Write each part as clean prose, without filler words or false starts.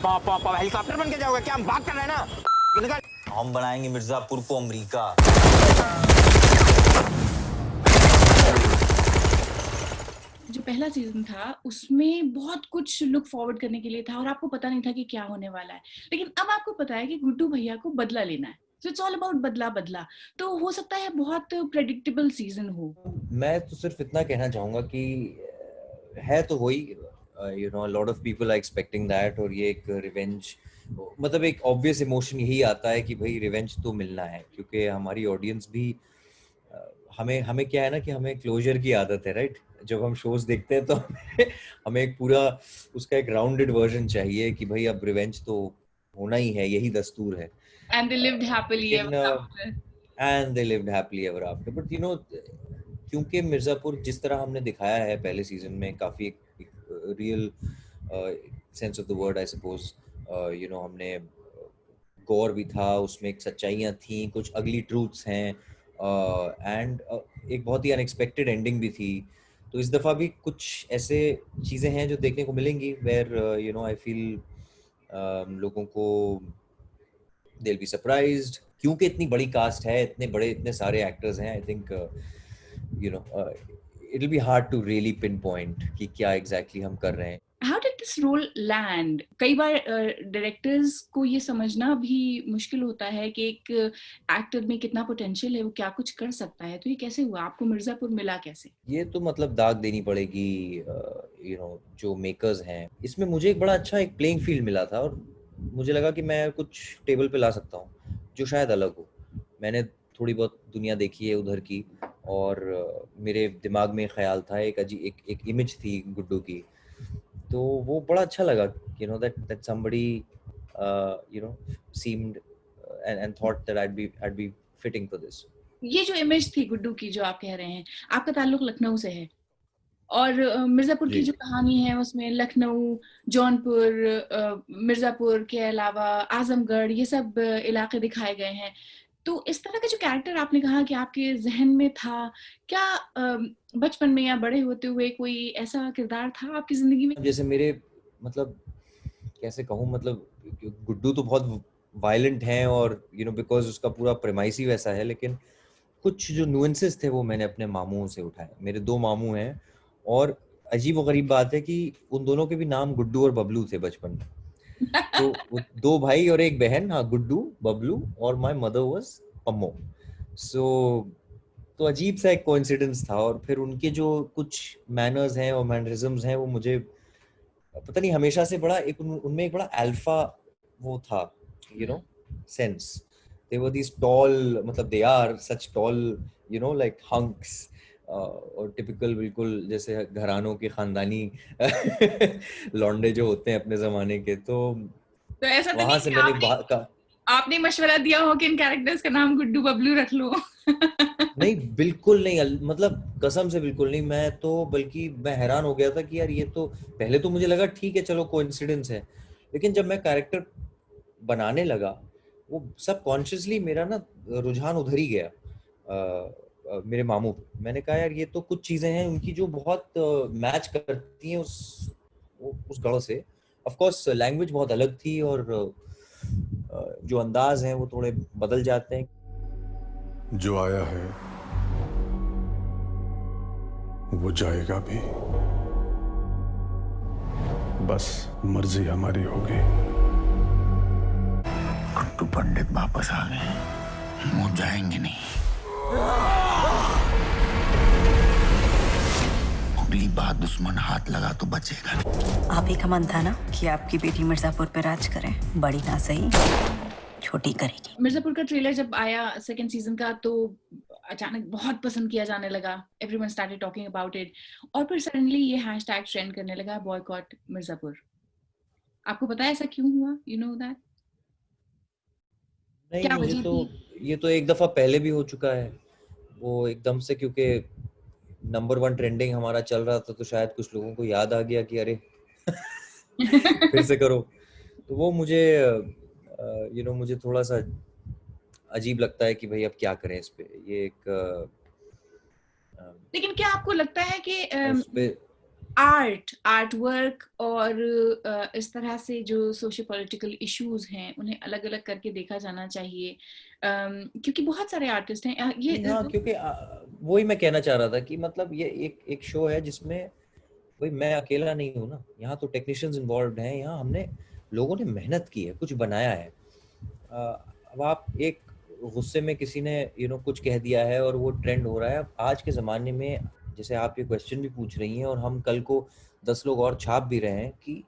Helicopter बन के जाओगे क्या? हम बात कर रहे हैं ना। निकल। हम बनाएंगे मिर्जापुर को अमेरिका। जो पहला सीजन था उसमें बहुत कुछ लुक फॉरवर्ड करने के लिए था और आपको पता नहीं था कि क्या होने वाला है, लेकिन अब आपको पता है कि गुड्डू भैया को बदला लेना है। सो इट्स ऑल अबाउट बदला बदला। तो हो सकता है बहुत प्रेडिक्टेबल सीजन हो। मैं तो सिर्फ इतना कहना चाहूंगा कि है तो वही, lot of people are expecting that, और ये एक रिवेंज, मतलब एक ऑब्वियस इमोशन यही आता है कि भाई रिवेंज तो मिलना है, क्योंकि हमारी ऑडियंस भी हमें हमें क्या है ना कि हमें क्लोजर की आदत है, राइट? जब हम शोज देखते हैं तो हमें एक पूरा उसका एक राउंडेड वर्जन चाहिए कि भाई अब रिवेंज तो होना ही है, यही दस्तूर है। एंड दे लिव्ड हैप्पीली लेकिन ever after. And they lived happily ever after, but क्योंकि मिर्जापुर जिस तरह हमने दिखाया है पहले सीजन में, काफी एक real sense of the word I suppose, हमने गौर भी था उसमें, एक सच्चाइयाँ थी, कुछ अगली ट्रूथ्स हैं, एंड एक बहुत ही अनएक्सपेक्टेड एंडिंग भी थी। तो इस दफ़ा भी कुछ ऐसे चीज़ें हैं जो देखने को मिलेंगी, वेयर आई फील लोगों को they'll be surprised, क्योंकि इतनी बड़ी कास्ट है, इतने सारे एक्टर्स हैं। I think it'll be hard to really pinpoint कि क्या exactly हम कर रहे हैं। How did this role land? कई बार डायरेक्टर्स को ये समझना भी मुश्किल होता है कि एक एक्टर में कितना पोटेंशियल है, वो क्या कुछ कर सकता है। तो ये कैसे हुआ? आपको मिर्जापुर मिला कैसे? ये तो मतलब दाग देनी पड़ेगी जो मेकर्स हैं। इसमें मुझे एक बड़ा अच्छा एक प्लेइंग फील्ड मिला था, और मुझे लगा कि मैं कुछ टेबल पे ला सकता हूँ जो शायद अलग हो। मैंने थोड़ी बहुत दुनिया देखी है उधर की, और मेरे दिमाग में ख्याल था, एक इमेज थी गुड्डू की, तो वो बड़ा अच्छा लगा, that somebody seemed and thought that I'd be fitting for this. ये जो इमेज थी गुड्डू की जो आप कह रहे हैं, आपका ताल्लुक लखनऊ से है और मिर्जापुर की जी। जो कहानी है उसमें लखनऊ, जौनपुर, मिर्जापुर के अलावा आजमगढ़, ये सब इलाके दिखाए गए हैं। तो इस तरह का जो कैरेक्टर आपने कहा कि आपके जहन में था, क्या बचपन में या बड़े होते हुए कोई ऐसा किरदार था आपकी जिंदगी में? जैसे मेरे, मतलब कैसे कहूँ, मतलब गुड्डू तो बहुत वायलेंट है, और बिकॉज उसका पूरा प्रेमाइस ही वैसा है, लेकिन कुछ जो नुएंसेस थे वो मैंने अपने मामूओं से उठाए। मेरे 2 मामू हैं, और अजीब व गरीब बात है कि उन दोनों के भी नाम गुड्डू और बबलू थे बचपन में। तो वो 2 भाई और 1 बहन, हाँ, गुड्डू, बबलू, और माय मदर वाज पम्मो। सो तो अजीब सा एक कोइंसिडेंस था, और फिर उनके जो कुछ मैनर्स हैं और मैनरिज्म्स हैं वो मुझे पता नहीं, हमेशा से बड़ा एक उनमें एक बड़ा अल्फा वो था, sense. They were these tall, मतलब they are such tall, like hunks, और टिपिकल बिल्कुल जैसे घरानों के खानदानी लौंडे जो होते हैं अपने जमाने के। तो तो ऐसा तो वहां नहीं से कि मैंने आपने मशवरा दिया हो कि इन कैरेक्टर्स का नाम गुड्डू बबलू रख लो? नहीं, बिल्कुल नहीं, मतलब कसम से बिल्कुल नहीं। मैं तो बल्कि मैं हैरान हो गया था कि यार ये तो, पहले तो मुझे लगा ठीक है चलो कोइंसिडेंस है, लेकिन जब मैं कैरेक्टर बनाने लगा, वो सब कॉन्शियसली मेरा ना रुझान उधर ही गया, मेरे मामू पे। मैंने कहा यार ये तो कुछ चीजें हैं उनकी जो बहुत मैच करती हैं उस गढ़ से। ऑफ कोर्स लैंग्वेज बहुत अलग थी, और जो अंदाज हैं वो थोड़े बदल जाते हैं। जो आया है वो जाएगा भी, बस मर्जी हमारी होगी। गुड्डू पंडित वापस आ गए, वो जाएंगे नहीं। अगली बार दुश्मन हाथ लगा तो बचेगा नहीं। आप ही का मन था ना कि आपकी बेटी मिर्जापुर पे राज करे, बड़ी ना सही छोटी करेगी। मिर्जापुर का ट्रेलर जब आया सेकंड सीजन का तो अचानक बहुत पसंद किया जाने लगा, everyone started talking about it, और फिर सडनली ये हैशटैग ट्रेंड करने लगा, बॉयकॉट मिर्जापुर। आपको पता है ऐसा क्यों हुआ? You know that? नहीं, क्या वजह थी? ये तो एक दफा पहले भी हो चुका है, वो एकदम से, क्योंकि नंबर 1 ट्रेंडिंग हमारा चल रहा था, तो शायद कुछ लोगों को याद आ गया कि अरे फिर से करो। तो वो मुझे मुझे थोड़ा सा अजीब लगता है कि भाई अब क्या करें इस पे। ये एक लेकिन क्या आपको लगता है कि उस पे आर्ट वर्क और इस तरह से जो सोशो पॉलिटिकल इश्यूज हैं उन्हें अलग अलग करके देखा जाना चाहिए, क्योंकि बहुत सारे आर्टिस्ट हैं ये नहीं, हाँ, क्योंकि वही मैं कहना चाह रहा था कि मतलब ये एक शो है जिसमें भाई मैं अकेला नहीं हूँ ना, यहाँ तो टेक्नीशियंस इन्वॉल्व हैं, यहाँ हमने लोगों ने मेहनत की है, कुछ बनाया है। अब आप एक गुस्से में किसी ने कुछ कह दिया है और वो ट्रेंड हो रहा है। अब आज के ज़माने में जैसे आप ये क्वेश्चन भी पूछ रही हैं और हम कल को 10 लोग और छाप भी रहे हैं कि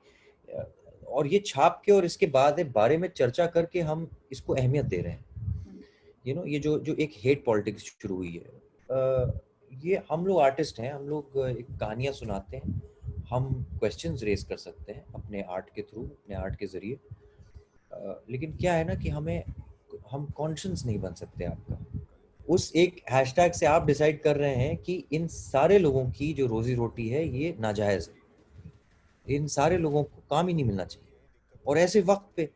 और ये छाप के और इसके बाद बारे में चर्चा करके हम इसको अहमियत दे रहे हैं। ये जो एक हेट पॉलिटिक्स शुरू हुई है, ये हम लोग आर्टिस्ट हैं, हम लोग एक कहानियाँ सुनाते हैं, हम क्वेश्चंस रेज कर सकते हैं अपने आर्ट के थ्रू, अपने आर्ट के जरिए, लेकिन क्या है ना कि हम कॉन्शियस नहीं बन सकते आपका। उस एक हैशटैग से आप डिसाइड कर रहे हैं कि इन सारे लोगों की जो रोजी रोटी है ये नाजायज है, इन सारे लोगों को काम ही नहीं मिलना चाहिए। और ऐसे वक्त पे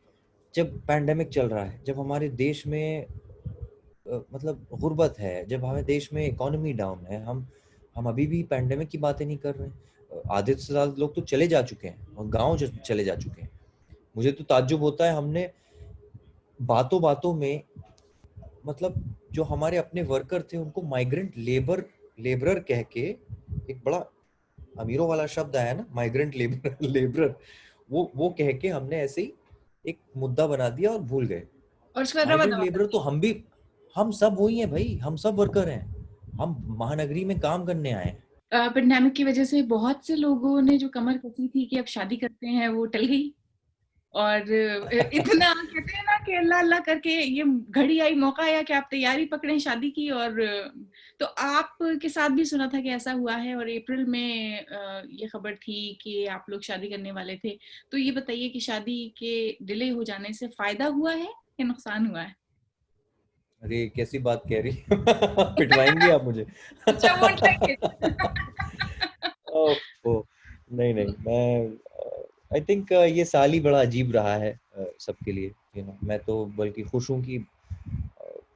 जब पैंडेमिक चल रहा है, जब हमारे देश में मतलब गुर्बत है, जब हमारे देश में इकोनॉमी डाउन है, हम अभी भी पैंडेमिक की बातें नहीं कर रहे हैं। आधे से ज्यादा लोग तो चले जा चुके हैं और गांव चले जा चुके हैं। मुझे तो ताज्जुब होता है, हमने बातों बातों में मतलब जो हमारे अपने वर्कर थे उनको माइग्रेंट लेबरर कह के, एक बड़ा अमीरों वाला शब्द आया ना, माइग्रेंट लेबरर, वो कह के हमने ऐसे ही एक मुद्दा बना दिया और भूल गए। और उसका माइग्रेंट लेबरर तो हम सब वही हैं भाई, हम सब वर्कर हैं, हम महानगरी में काम करने आए हैं। पैंडेमिक की वजह से बहुत से लोगों ने जो कमर कसी थी कि अब शादी करते हैं वो टल गई, और इतना कहते हैं ना कि अल्लाह अल्लाह करके ये घड़ी आई, मौका आया कि आप तैयारी पकड़ें शादी की। और तो आपके साथ भी सुना था कि ऐसा हुआ है, और अप्रैल में ये खबर थी कि आप लोग शादी करने वाले थे। तो ये बताइए कि शादी के डिले हो जाने से फायदा हुआ है या नुकसान हुआ है? अरे कैसी बात कह रही पिटवाएंगी आप मुझे? अच्छा, वो उठाइए। ओह, नहीं नहीं, मैं आई थिंक ये साल ही बड़ा अजीब रहा है सबके लिए। मैं तो बल्कि खुश हूँ कि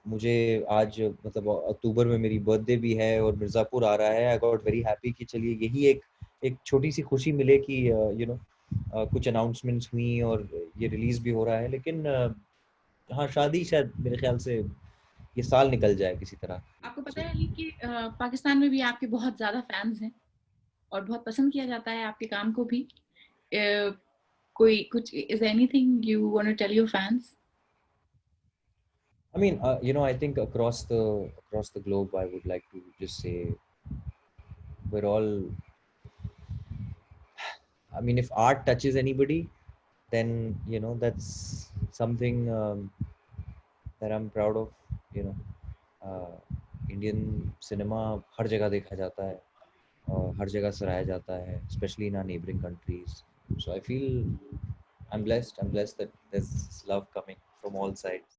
मुझे आज मतलब अक्टूबर में मेरी बर्थडे भी है और मिर्ज़ापुर आ रहा है। आई गॉट वेरी हैप्पी कि चलिए यही एक छोटी सी खुशी मिले कि कुछ अनाउंसमेंट्स हुई और ये रिलीज भी हो रहा है। लेकिन हाँ, शादी शायद मेरे ख्याल से ये साल निकल जाए किसी तरह। आपको पता है अली कि पाकिस्तान में भी आपके बहुत ज्यादा फैंस हैं और बहुत पसंद किया जाता है आपके काम को भी। कोई कुछ, is there anything you want to tell your fans? I mean, I think across the globe, I would like to just say we're all. I mean, if art touches anybody, then that's something that I'm proud of. Indian cinema हर जगह देखा जाता है और हर जगह सराहा जाता है, especially in our neighboring countries. So I feel I'm blessed that there's love coming from all sides.